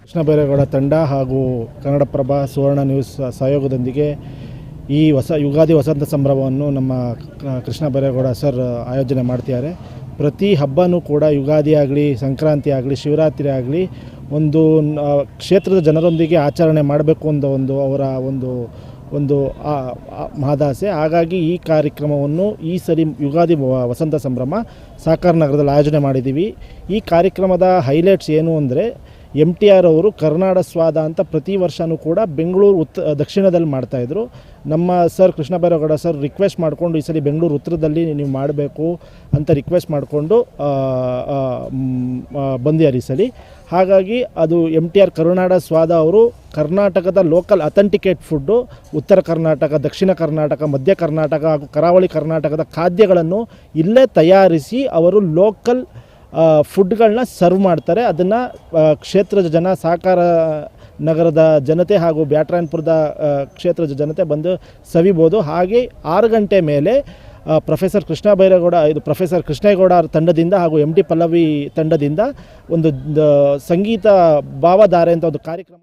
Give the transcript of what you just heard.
ಕೃಷ್ಣ ಬೈರೇಗೌಡ ತಂಡ ಹಾಗೂ ಕನ್ನಡಪ್ರಭ ಸುವರ್ಣ ನ್ಯೂಸ್ ಸಹಯೋಗದೊಂದಿಗೆ ಈ ಯುಗಾದಿ ವಸಂತ ಸಂಭ್ರಮವನ್ನು ನಮ್ಮ ಕೃಷ್ಣ ಬೈರೇಗೌಡ ಸರ್ ಆಯೋಜನೆ ಮಾಡ್ತಿದ್ದಾರೆ. ಪ್ರತಿ ಹಬ್ಬನೂ ಕೂಡ ಯುಗಾದಿ ಆಗಲಿ, ಸಂಕ್ರಾಂತಿ ಆಗಲಿ, ಶಿವರಾತ್ರಿ ಆಗಲಿ ಒಂದು ಕ್ಷೇತ್ರದ ಜನರೊಂದಿಗೆ ಆಚರಣೆ ಮಾಡಬೇಕು ಅಂತ ಅವರ ಒಂದು ಮಹದಾಸೆ. ಹಾಗಾಗಿ ಈ ಕಾರ್ಯಕ್ರಮವನ್ನು ಈ ಸರಿ ಯುಗಾದಿ ವಸಂತ ಸಂಭ್ರಮ ಸಾಕಾರ ನಗರದಲ್ಲಿ ಆಯೋಜನೆ ಮಾಡಿದ್ದೀವಿ. ಈ ಕಾರ್ಯಕ್ರಮದ ಹೈಲೈಟ್ಸ್ ಏನು ಅಂದರೆ, MTR ಅವರು ಕರ್ನಾಟಕ ಸ್ವಾದ ಅಂತ ಪ್ರತಿ ವರ್ಷವೂ ಕೂಡ ಬೆಂಗಳೂರು ದಕ್ಷಿಣದಲ್ಲಿ ಮಾಡ್ತಾಯಿದ್ರು. ನಮ್ಮ sir Krishna Byregowda sir request ಮಾಡಿಕೊಂಡು ಈ ಸಲ ಬೆಂಗಳೂರು ಉತ್ತರದಲ್ಲಿ ನೀವು ಮಾಡಬೇಕು ಅಂತ ರಿಕ್ವೆಸ್ಟ್ ಮಾಡಿಕೊಂಡು ಬಂದಿದ್ದಾರೆ ಈ ಸಲ. ಹಾಗಾಗಿ ಅದು MTR ಕರ್ನಾಟಕ ಸ್ವಾದ ಅವರು ಕರ್ನಾಟಕದ ಲೋಕಲ್ ಅಥೆಂಟಿಕೇಟ್ ಫುಡ್ಡು, ಉತ್ತರ ಕರ್ನಾಟಕ, ದಕ್ಷಿಣ ಕರ್ನಾಟಕ, ಮಧ್ಯ ಕರ್ನಾಟಕ ಹಾಗೂ ಕರಾವಳಿ ಕರ್ನಾಟಕದ ಖಾದ್ಯಗಳನ್ನು ಇಲ್ಲೇ ತಯಾರಿಸಿ ಅವರು ಲೋಕಲ್ ಫುಡ್ಗಳನ್ನ ಸರ್ವ್ ಮಾಡ್ತಾರೆ. ಅದನ್ನು ಕ್ಷೇತ್ರದ ಜನ, ಸಹಕಾರ ನಗರದ ಜನತೆ ಹಾಗೂ ಬ್ಯಾಟ್ರಾಯನ್ಪುರದ ಕ್ಷೇತ್ರದ ಜನತೆ ಬಂದು ಸವಿಬೋದು. ಹಾಗೆ 6 ಗಂಟೆ ಮೇಲೆ ಪ್ರೊಫೆಸರ್ ಕೃಷ್ಣೇಗೌಡ ತಂಡದಿಂದ ಹಾಗೂ MD ಪಲ್ಲವಿ ತಂಡದಿಂದ ಒಂದು ಸಂಗೀತ ಭಾವಧಾರೆ ಅಂತ ಒಂದು ಕಾರ್ಯಕ್ರಮ